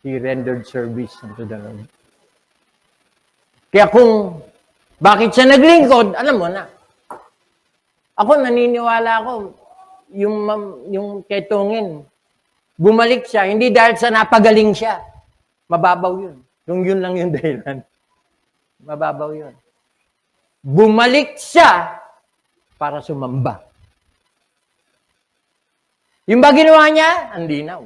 he rendered service unto the Lord. Kaya kung bakit siya naglingkod, alam mo na. Ako, naniniwala ako, yung ketongin, bumalik siya, hindi dahil sa napagaling siya. Mababaw yun. Kung yun lang yung dahilan. Mababaw yun. Bumalik siya para sumamba. Yung ba ginawa niya? Ang linaw.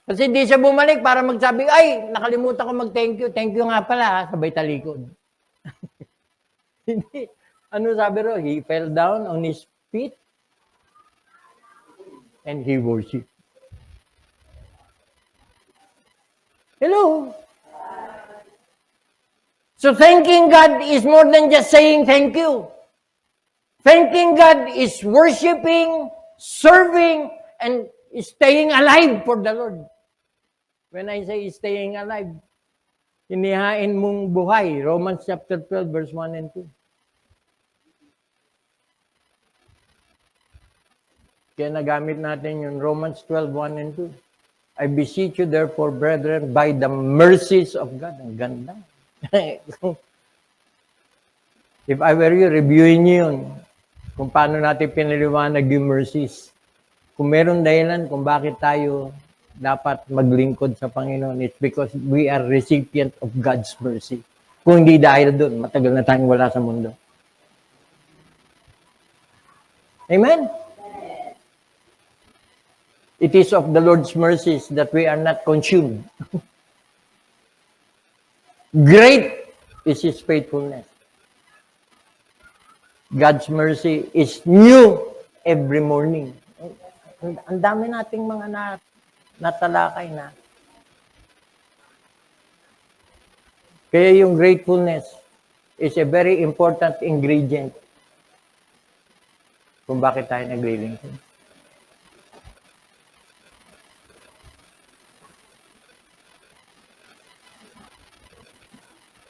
Kasi di siya bumalik para magsabi, ay, nakalimutan ko mag-thank you. Thank you nga pala, sabay talikod. Hindi. Ano sabi ro? He fell down on his feet and he worshiped. Hello? So thanking God is more than just saying thank you. Thanking God is worshiping, serving, and staying alive for the Lord. When I say staying alive, inihain mong buhay. Romans chapter 12, verse 1 and 2. Kaya nagamit natin yung Romans 12, 1 and 2. I beseech you therefore, brethren, by the mercies of God. Ang ganda. If I were you, reviewin niyo yun. Kung paano natin pinaliwanag yung mercies. Kung meron dahilan kung bakit tayo dapat maglingkod sa Panginoon, it's because we are recipient of God's mercy. Kung hindi dahil doon, matagal na tayong wala sa mundo. Amen? It is of the Lord's mercies that we are not consumed. Great is His faithfulness. God's mercy is new every morning. Ang dami nating mga natalakay na. Kaya yung gratefulness is a very important ingredient kung bakit tayo naglilingkod.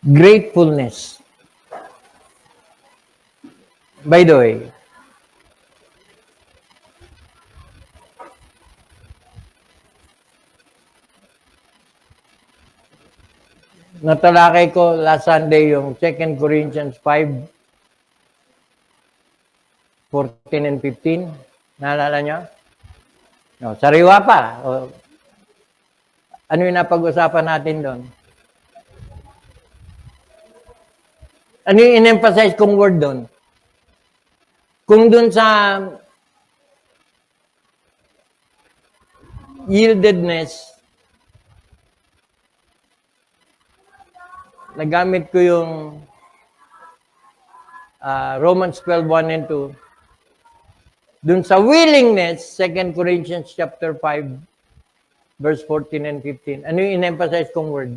Gratefulness. By the way, natalakay ko last Sunday yung 2 Corinthians 5, 14 and 15. Naalala nyo? No, sariwa pa. Ano yung napag-usapan natin doon? Ano yung in-emphasize kong word doon? Kung doon sa yieldedness, nagamit ko yung Romans 12, 1 and 2. Doon sa willingness, 2 Corinthians chapter 5, verse 14 and 15. Ano yung in-emphasize kong word?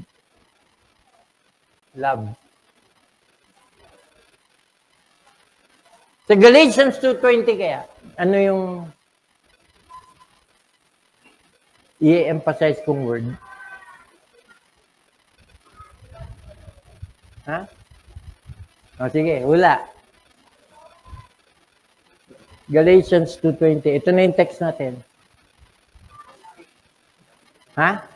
Love. Sa Galatians 2:20 kaya, ano yung i-emphasize kong word? Ha? O sige, wala. Galatians 2:20. Ito na yung text natin. Ha?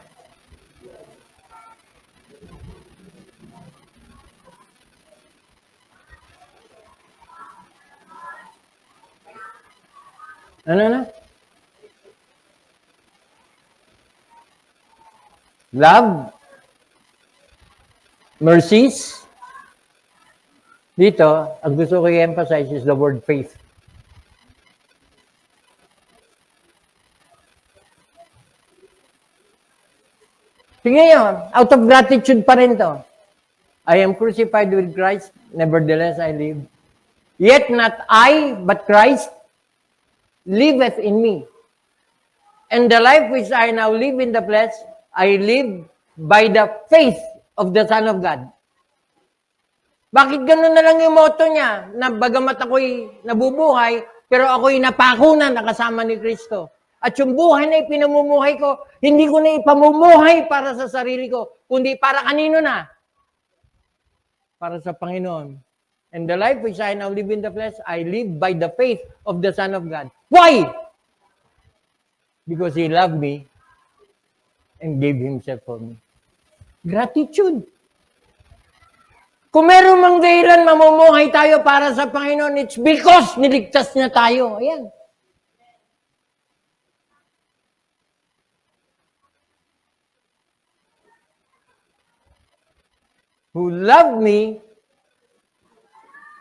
Ano na? Love. Mercies. Dito, ang gusto ko i-emphasize is the word faith. Tingnan nyo, out of gratitude pa rin to. I am crucified with Christ, nevertheless I live. Yet not I, but Christ liveth in me. And the life which I now live in the flesh, I live by the faith of the Son of God. Bakit ganun na lang yung motto niya? Na bagamat ako'y nabubuhay, pero ako'y napako na nakasama ni Kristo. At yung buhay na ipinamumuhay ko, hindi ko na ipamumuhay para sa sarili ko, kundi para kanino na? Para sa Panginoon. And the life which I now live in the flesh, I live by the faith of the Son of God. Why? Because He loved me and gave Himself for me. Gratitude. Kung meron mang dahilan mamumuhay tayo para sa Panginoon, it's because niligtas niya tayo. Ayan. Who loved me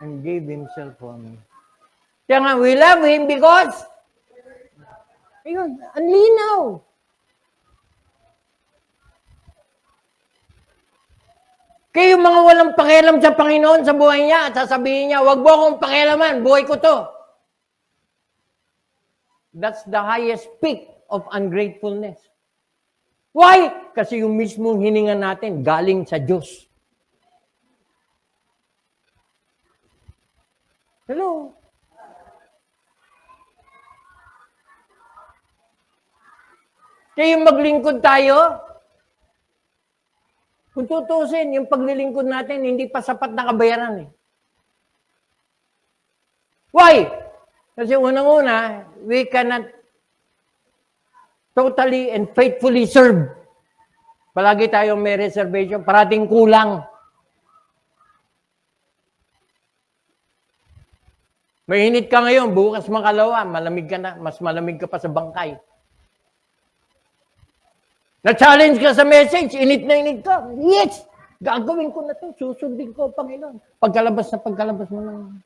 and gave Himself for me. Kaya nga, we love Him because, ayun, ang linaw. Kaya yung mga walang pakialam sa Panginoon sa buhay niya, at sasabihin niya, wag mo akong pakialaman, buhay ko to. That's the highest peak of ungratefulness. Why? Kasi yung mismong hininga natin, galing sa Diyos. Hello? Kaya yung maglingkod tayo, kung tutusin, yung paglilingkod natin, hindi pa sapat na kabayaran eh. Why? Kasi unang-una, we cannot totally and faithfully serve. Palagi tayong may reservation, parating kulang. Mainit ka ngayon, bukas makalawa, malamig ka na, mas malamig ka pa sa bangkay. Na-challenge ka sa message, init na init ka. Yes! Gagawin ko na to, susundin ko, Panginoon. Pagkalabas mo lang.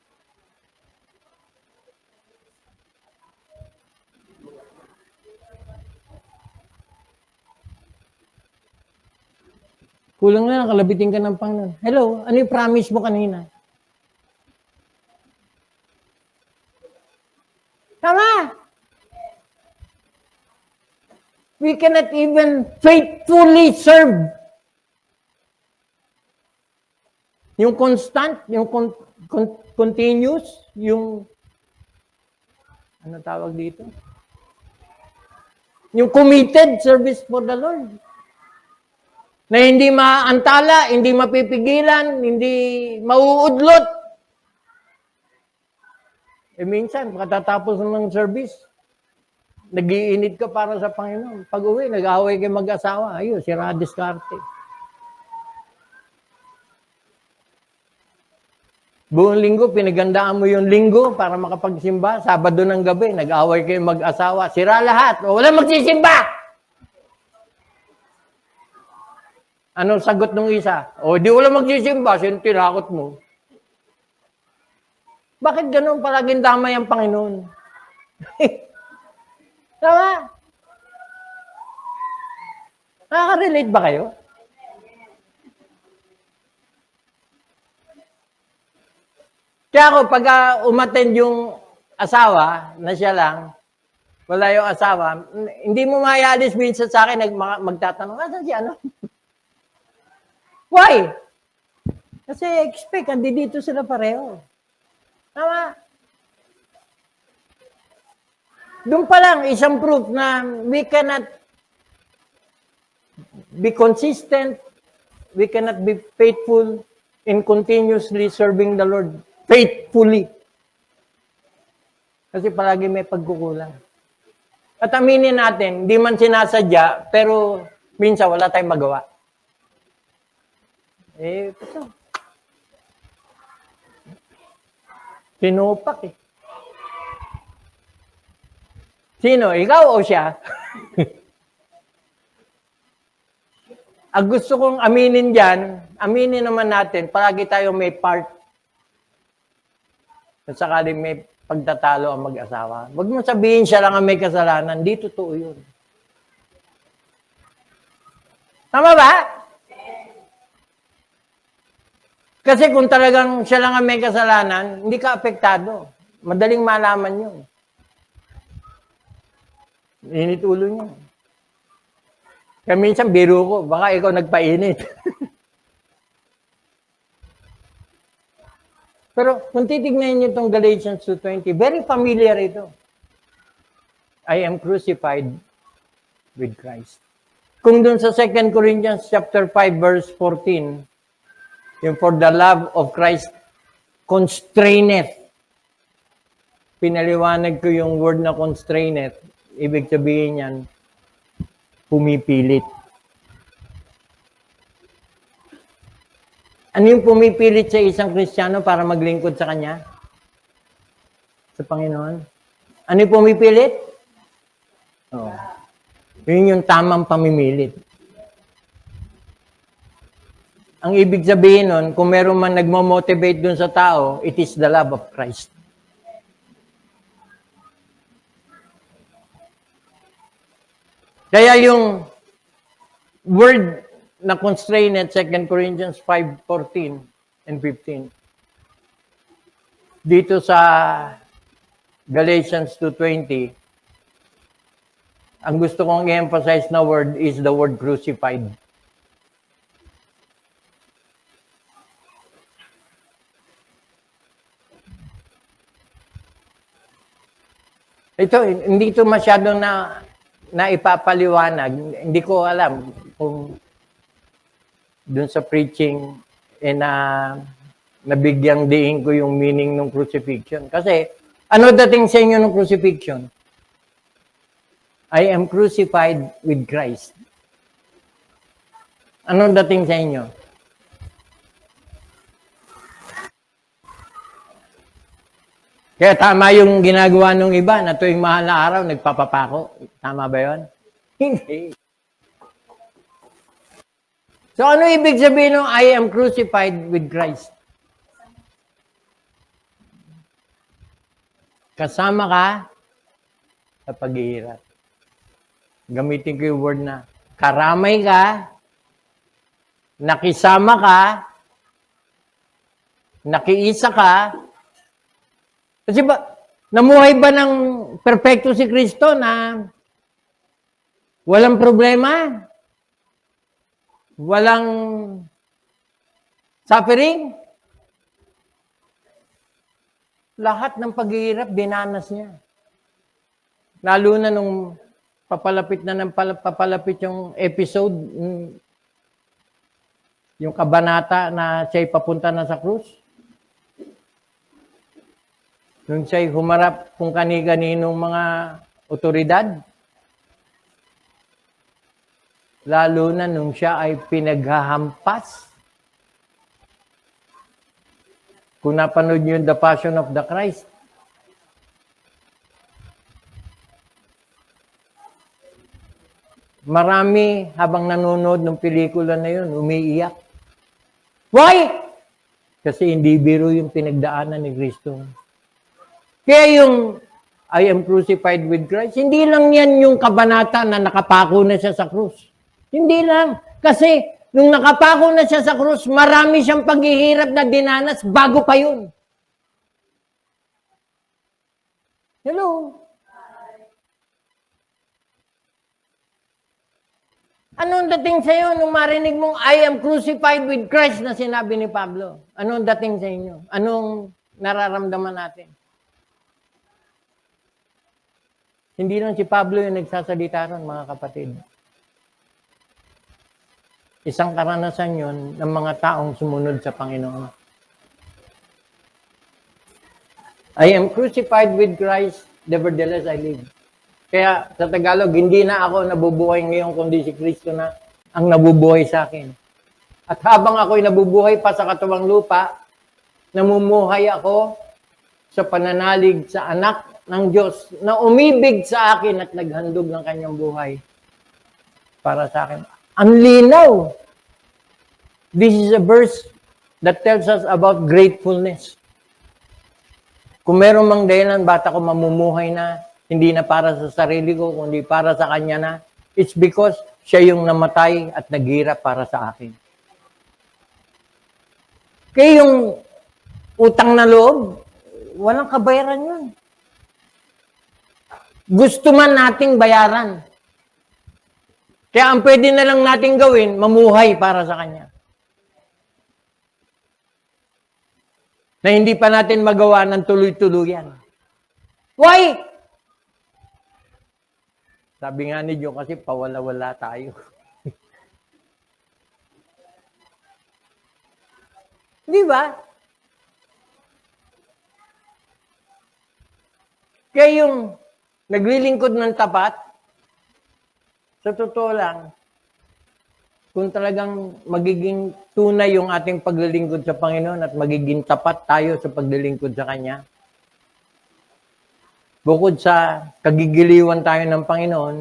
Kulang na, kalabitin ka ng Panginoon. Hello, ano yung promise mo kanina? Tama! We cannot even faithfully serve. Yung constant, yung continuous, yung, ano tawag dito? Yung committed service for the Lord. Na hindi maantala, hindi mapipigilan, hindi mauudlot. Eh minsan, pagkatapos ng service, nag-iinit ka para sa Panginoon. Pag uwi, nag-away kayo mag-asawa. Ayun, sira diskarte. Buong linggo, pinagandaan mo yung linggo para makapagsimba. Sabado ng gabi, nag-away kayo mag-asawa. Sira lahat. O, wala magsisimba! Anong sagot ng isa? O, di wala magsisimba. Sino tinakot mo? Bakit ganun palaging damay ang Panginoon? Tama? Nakaka-relate ba kayo? Kaya ako, pag umattend yung asawa, na siya lang, wala yung asawa, hindi mo mayalis minsan sa akin, magtatanong, asan si ano? Why? Kasi expect, hindi dito sila pareho. Tama? Doon pa lang, isang proof na we cannot be consistent, we cannot be faithful in continuously serving the Lord faithfully. Kasi palagi may pagkukulang. At aminin natin, hindi man sinasadya, pero minsan wala tayong magawa. Ito. Tinupak eh. Sino? Ikaw o siya? Ang gusto kong aminin dyan, aminin naman natin, palagi tayo may part. At sakaling may pagtatalo ang mag-asawa. Huwag mo sabihin siya lang ang may kasalanan. Di totoo yun. Tama ba? Kasi kung talagang siya lang ang may kasalanan, hindi ka apektado. Madaling malaman yun. Init ulo niya. Kaya minsan biro ko, baka ikaw nagpainit. Pero kung titignan niyo itong Galatians 2:20, very familiar ito. I am crucified with Christ. Kung dun sa 2 Corinthians chapter 5 verse 14, yung for the love of Christ constraineth. Pinaliwanag ko yung word na constraineth. Ibig sabihin yan, pumipilit. Ano yung pumipilit sa isang Kristiyano para maglingkod sa Kanya? Sa Panginoon? Ano yung pumipilit? Oh. Yun yung tamang pamimilit. Ang ibig sabihin nun, kung meron man nagmo-motivate dun sa tao, it is the love of Christ. Kaya yung word na constraint at 2 Corinthians 5:14 and 15. Dito sa Galatians 2:20, ang gusto kong i-emphasize na word is the word crucified. Ito, hindi ito masyadong na ipapaliwanag. Hindi ko alam kung dun sa preaching nabigyang diin ko yung meaning ng crucifixion. Kasi, ano dating sa inyo ng crucifixion? I am crucified with Christ. Ano dating sa inyo? Kaya tama yung ginagawa ng iba na tuwing mahal na araw, nagpapapako. Tama ba yun? Hindi. So ano ibig sabihin ng I am crucified with Christ? Kasama ka sa paghihirap. Gamitin ko yung word na karamay ka, nakisama ka, nakiisa ka. Kasi ba, namuhay ba ng perpekto si Kristo na walang problema? Walang suffering? Lahat ng paghihirap, dinanas niya. Lalo na nung papalapit yung episode, yung kabanata na siya'y papunta na sa krus. Nung siya'y humarap kung kani-kaninong mga otoridad. Lalo na nung siya ay pinaghahampas. Kung napanood niyo yung The Passion of the Christ, marami habang nanonood ng pelikula na yun, umiiyak. Why? Kasi hindi biro yung pinagdaanan ni Kristo. Kaya yung I am crucified with Christ, hindi lang yan yung kabanata na nakapako na siya sa krus. Hindi lang. Kasi nung nakapako na siya sa krus, marami siyang paghihirap na dinanas bago pa yun. Hello? Anong dating sa iyo nung marinig mong I am crucified with Christ na sinabi ni Pablo? Anong dating sa inyo? Anong nararamdaman natin? Hindi lang si Pablo yung nagsasalita ron, mga kapatid. Isang karanasan yun ng mga taong sumunod sa Panginoon. I am crucified with Christ, nevertheless I live. Kaya sa Tagalog, hindi na ako nabubuhay ngayon kundi si Kristo na ang nabubuhay sa akin. At habang ako'y nabubuhay pa sa katuwang lupa, namumuhay ako sa pananalig sa anak ng Diyos na umibig sa akin at naghandog ng kanyang buhay para sa akin. Ang linaw. This is a verse that tells us about gratefulness. Kung meron mang dahilan, ba't ako mamumuhay na hindi na para sa sarili ko, kundi para sa Kanya na, it's because siya yung namatay at naghirap para sa akin. Kaya yung utang na loob, walang kabayaran yun. Gusto man nating bayaran. Kaya ang pwede na lang nating gawin, mamuhay para sa Kanya. Na hindi pa natin magawa ng tuloy-tuluyan. Why? Sabi nga ni Diyo kasi pawala-wala tayo. Di ba? Kaya yung naglilingkod ng tapat, sa totoo lang, kung talagang magiging tunay yung ating paglilingkod sa Panginoon at magiging tapat tayo sa paglilingkod sa Kanya. Bukod sa kagigiliwan tayo ng Panginoon,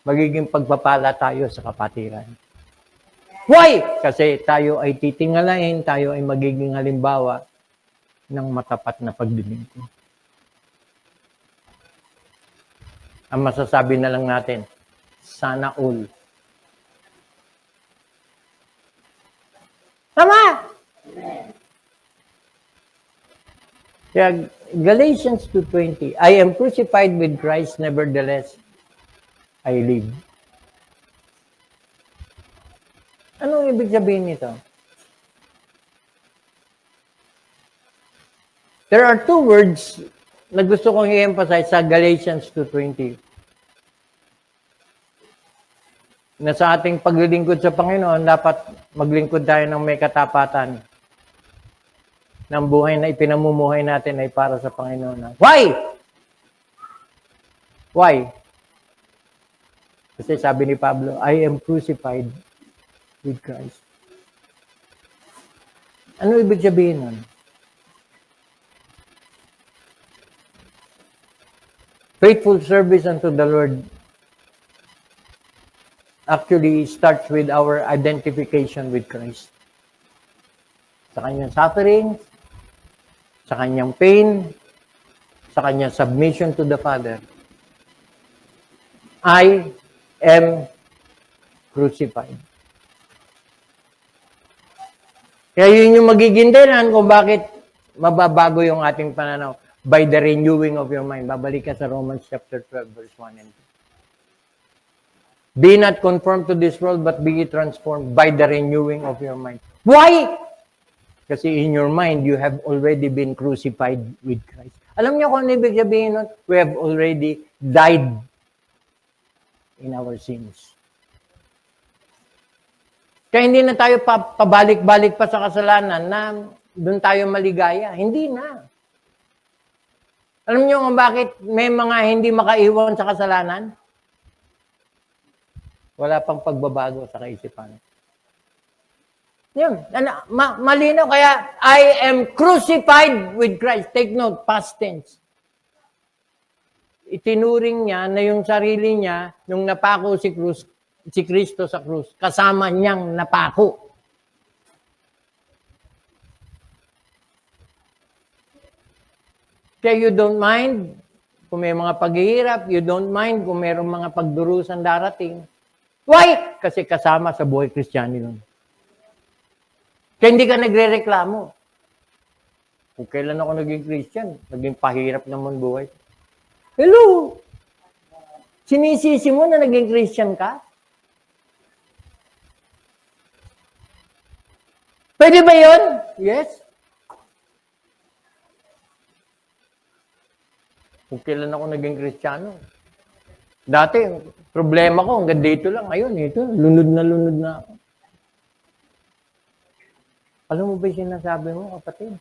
magiging pagpapala tayo sa kapatiran. Why? Kasi tayo ay titingalain, tayo ay magiging halimbawa ng matapat na paglilingkod. Ang masasabi na lang natin, sana all. Tama! Kaya Galatians 2:20, I am crucified with Christ, nevertheless I live. Anong ibig sabihin nito? There are two words na gusto kong i-emphasize sa Galatians 2:20. Na sa ating paglilingkod sa Panginoon, dapat maglingkod tayo ng may katapatan. Ng buhay na ipinamumuhay natin ay para sa Panginoon. Why? Why? Kasi sabi ni Pablo, I am crucified with Christ. Ano ibig sabihin nun? Faithful service unto the Lord actually starts with our identification with Christ. Sa kanyang suffering, sa kanyang pain, sa kanyang submission to the Father. I am crucified. Kaya yun yung magiging dahilan kung bakit mababago yung ating pananaw. By the renewing of your mind. Babalik ka sa Romans chapter 12, verse 1 and 2. Be not conformed to this world, but be transformed by the renewing of your mind. Why? Kasi in your mind, you have already been crucified with Christ. Alam niyo kung ano ibig sabihin nun? We have already died in our sins. Kaya hindi na tayo pabalik-balik pa sa kasalanan na doon tayo maligaya. Hindi na. Alam niyo kung bakit may mga hindi makaiwan sa kasalanan? Wala pang pagbabago sa kaisipan. Yun. Malinaw. Kaya, I am crucified with Christ. Take note, past tense. Itinuring niya na yung sarili niya, nung napako si Kristo sa krus, kasama niyang napako. Kaya you don't mind kung may mga paghihirap, you don't mind kung mayroong mga pagdurusan darating. Why? Kasi kasama sa buhay Kristiyano yun. Kaya hindi ka nagre-reklamo. Kung kailan ako naging Christian, naging pahirap naman buhay. Hello! Sinisisi mo na naging Christian ka? Pwede ba yun? Yes. Kung kailan ako naging Kristiyano. Dati, problema ko, hanggang dito lang. Ayun, ito, lunod na ako. Alam mo ba yung sinasabi mo, kapatid?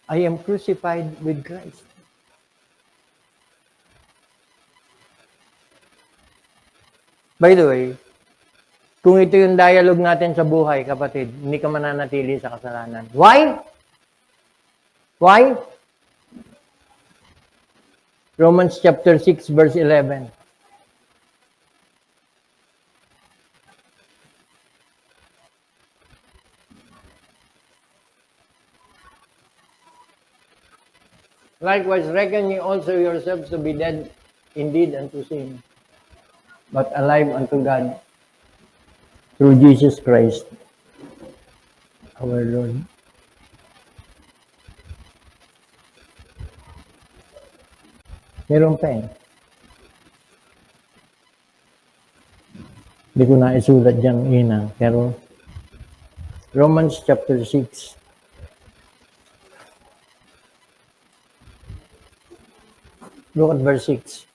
I am crucified with Christ. By the way, kung ito yung dialogue natin sa buhay, kapatid, hindi ka mananatili sa kasalanan. Why? Why? Romans chapter 6, verse 11. Likewise, reckon ye also yourselves to be dead indeed unto sin, but alive unto God through Jesus Christ, our Lord. Meron pa eh. Hindi ko na isulat dyan ina, pero Romans chapter 6. Look at verse 6.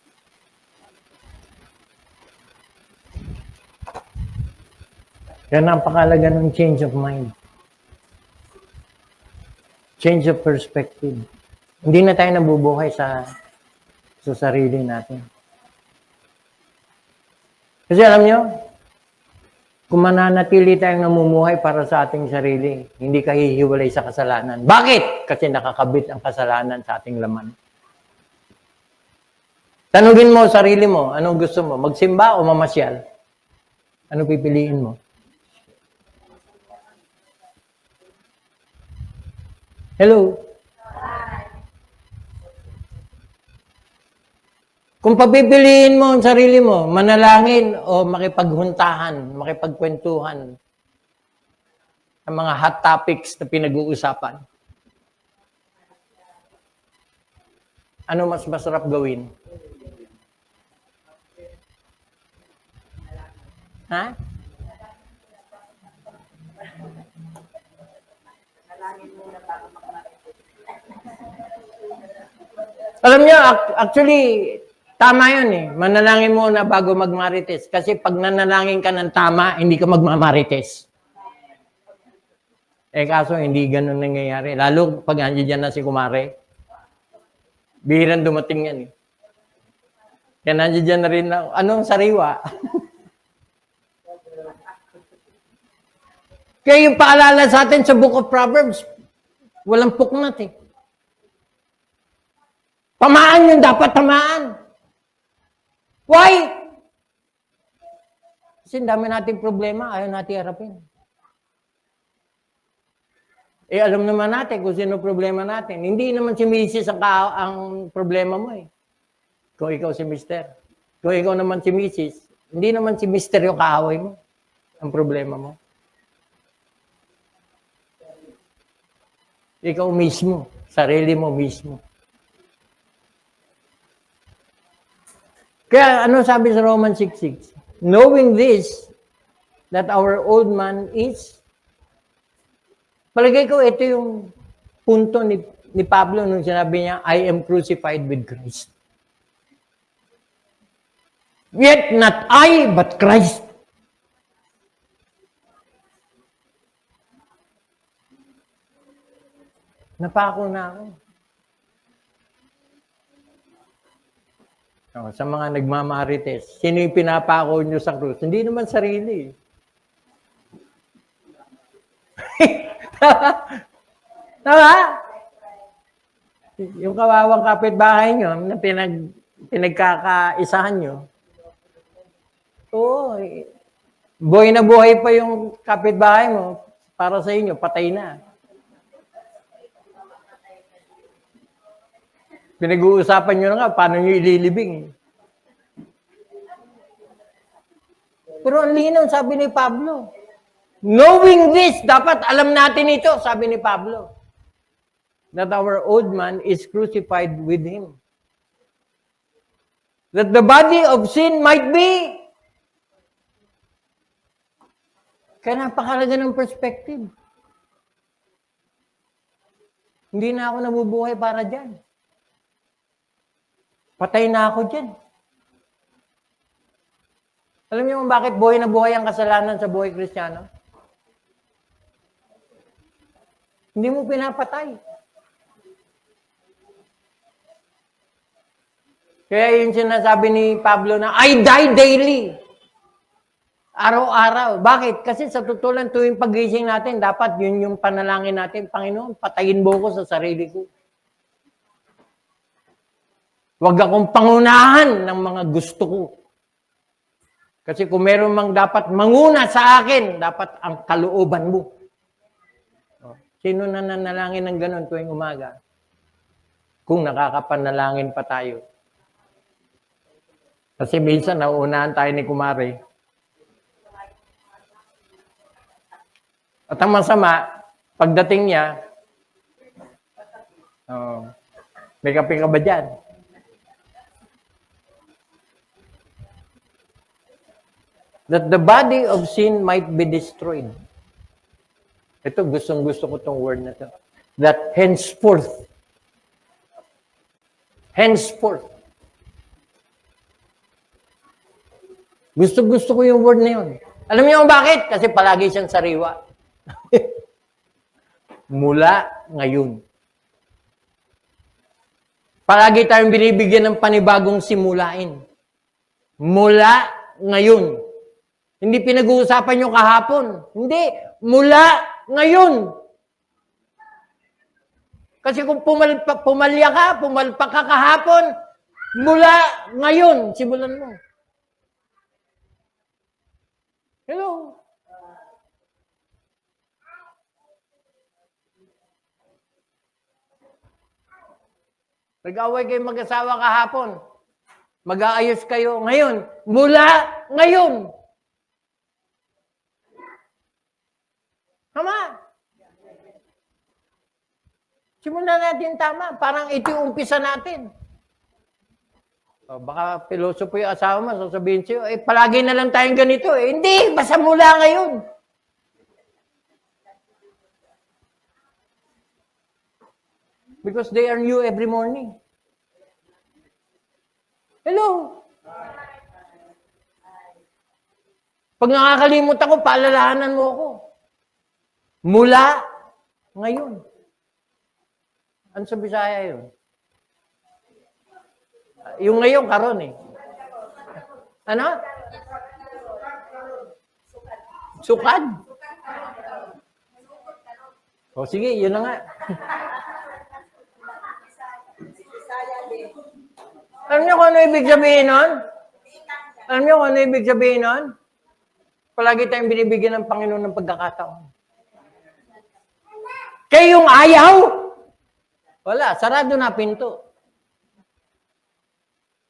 Kaya napakalaga ng change of mind. Change of perspective. Hindi na tayo nabubuhay sa sarili natin. Kasi alam nyo, kung mananatili tayong namumuhay para sa ating sarili, hindi ka hihiwalay sa kasalanan. Bakit? Kasi nakakabit ang kasalanan sa ating laman. Tanungin mo sarili mo, anong gusto mo? Magsimba o mamasyal? Ano pipiliin mo? Hello? Kung papipiliin mo ang sarili mo, manalangin o makipaghuntahan, makipagkwentuhan sa mga hot topics na pinag-uusapan, ano mas masarap gawin? Ha? Alam niyo, actually, tama yun eh. Manalangin muna bago magmarites. Kasi pag nanalangin ka ng tama, hindi ka magmamarites. Eh kaso, hindi ganun nangyayari. Lalo pag nandiyan na si Kumare. Bihirang dumating yan eh. Kaya nandiyan na rin na, anong sariwa? Kaya yung paalala sa atin sa Book of Proverbs, walang puknat eh. Tamaan yung dapat tamaan. Why? Kasi dami nating problema, ayaw natin harapin. Eh, alam naman natin kung sino problema natin. Hindi naman si Mrs. ang problema mo eh. Kung ikaw si Mr. Kung ikaw naman si Mrs., hindi naman si Mr. yung kaaway mo. Ang problema mo. Ikaw mismo. Sarili mo mismo. Kaya ano sabi sa Romans 6:6? Knowing this, that our old man is, palagay ko ito yung punto ni Pablo nung sinabi niya, I am crucified with Christ. Yet not I, but Christ. Napako na ako. Sa mga nagmamarites, sino yung pinapako nyo sa krus? Hindi naman sarili. Tama? Yung kawawang kapitbahay nyo na pinagkakaisahan nyo. Oo. Buhay na buhay pa yung kapitbahay mo. Para sa inyo, patay na. Pinag-uusapan nyo na nga, paano nyo ililibing. Pero ang linaw, sabi ni Pablo. Knowing this, dapat alam natin ito, sabi ni Pablo. That our old man is crucified with him. That the body of sin might be. Kaya napakalaga ng perspective. Hindi na ako nabubuhay para dyan. Patay na ako dyan. Alam niyo kung bakit buhay na buhay ang kasalanan sa buhay Kristiyano? Hindi mo pinapatay. Kaya yung sinasabi ni Pablo na, I die daily. Araw-araw. Bakit? Kasi sa tutulan tuwing pagising natin, dapat yun yung panalangin natin, Panginoon, patayin mo ko sa sarili ko. Huwag akong pangunahan ng mga gusto ko. Kasi kung meron mang dapat manguna sa akin, dapat ang kalooban mo. Sino na nanalangin ng ganun tuwing umaga? Kung nakakapanalangin pa tayo. Kasi minsan nauunahan tayo ni Kumare. At ang masama, pagdating niya, may kape ka ba dyan? That the body of sin might be destroyed. Ito, gustong-gusto ko itong word na ito. That henceforth. Gusto-gusto ko yung word na yun. Alam niyo bakit? Kasi palagi siyang sariwa. Mula ngayon. Palagi tayong binibigyan ng panibagong simulain. Mula ngayon. Hindi pinag-uusapan yung kahapon. Hindi. Mula ngayon. Kasi kung pumalya ka, pumalpak ka kahapon, mula ngayon, simulan mo. Hello? Nag-away kayo mag-asawa kahapon. Mag-aayos kayo ngayon. Mula ngayon. Tama. Simulan natin tama. Parang ito yung umpisa natin. O, baka pilosopo yung asawa mo, sasabihin sa'yo, palagi na lang tayong ganito. Hindi, basta mula ngayon. Because they are new every morning. Hello? Pag nakakalimut ako, paalalahanan mo ako. Mula ngayon. Ano sa Bisaya yun? Yung ngayon, karon eh. Ano? Sukad? O sige, yun na nga. Alam niyo kung ano ibig sabihin nun? Alam niyo kung ano ibig sabihin nun? Palagi tayong binibigyan ng Panginoon ng pagkakataon. Kayong ayaw? Wala, sarado na pinto.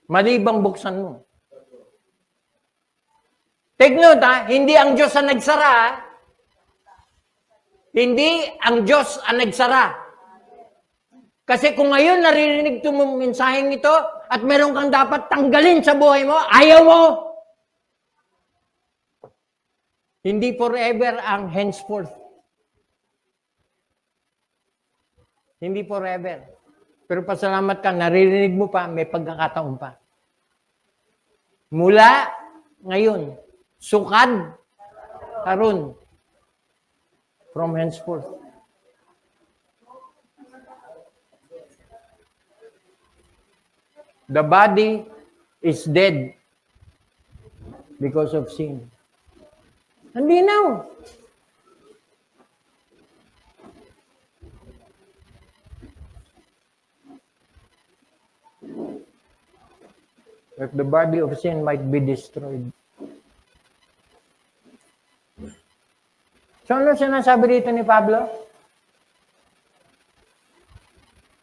Malibang buksan mo. Take note ha, hindi ang Diyos ang nagsara ha? Hindi ang Diyos ang nagsara. Kasi kung ngayon naririnig mo mensaheng ito at meron kang dapat tanggalin sa buhay mo, ayaw mo. Hindi forever ang henceforth. Hindi forever. Pero pasalamat ka, naririnig mo pa, may pagkakataon pa. Mula ngayon, sukad, karon, from henceforth. The body is dead because of sin. Hindi na. If the body of sin might be destroyed. So ano sinasabi dito ni Pablo?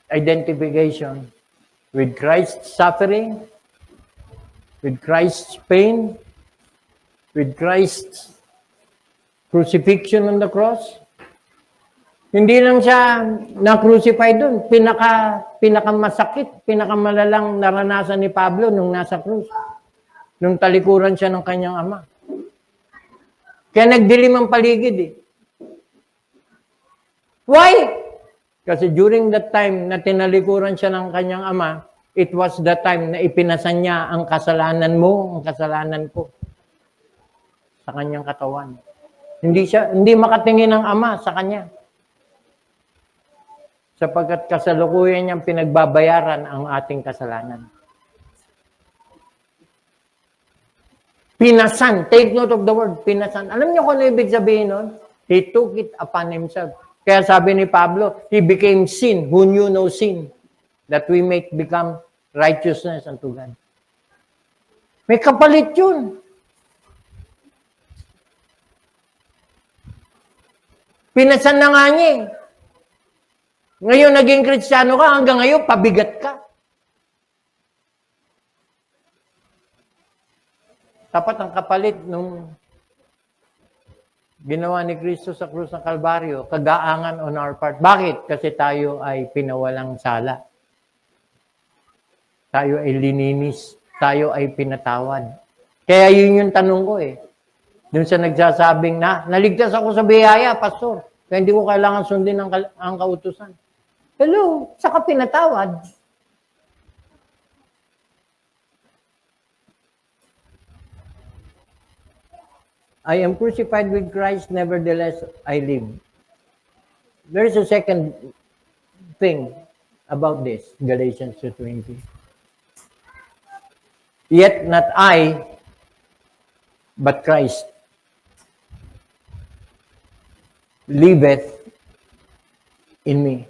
Identification with Christ's suffering, with Christ's pain, with Christ's crucifixion on the cross. Hindi lang siya na-crucify doon. Pinakamasakit, pinakamalalang naranasan ni Pablo nung nasa krus. Nung talikuran siya ng kanyang ama. Kaya nagdilim ang paligid eh. Why? Kasi during that time na tinalikuran siya ng kanyang ama, it was the time na ipinasan niya ang kasalanan mo, ang kasalanan ko sa kanyang katawan. Hindi makatingin ang ama sa kanya. Sapagkat kasalukuyan niyang pinagbabayaran ang ating kasalanan. Pinasan. Take note of the word, pinasan. Alam niyo kung ano ibig sabihin nun? He took it upon himself. Kaya sabi ni Pablo, he became sin, who knew no sin, that we may become righteousness unto God. May kapalit yun. Pinasan na nga niya eh. Ngayon naging Kristiyano ka, hanggang ngayon pabigat ka. Tapat ang kapalit nung ginawa ni Kristo sa krus ng Kalbaryo, kagaangan on our part. Bakit? Kasi tayo ay pinawalang sala. Tayo ay lininis. Tayo ay pinatawad. Kaya yun yung tanong ko eh. Doon sa nagsasabing naligtas ako sa biyaya, pastor. Kaya hindi ko kailangan sundin ang kautusan. Hello, saka pinatawad. I am crucified with Christ, nevertheless I live. There is a second thing about this, Galatians 2:20. Yet not I, but Christ liveth in me.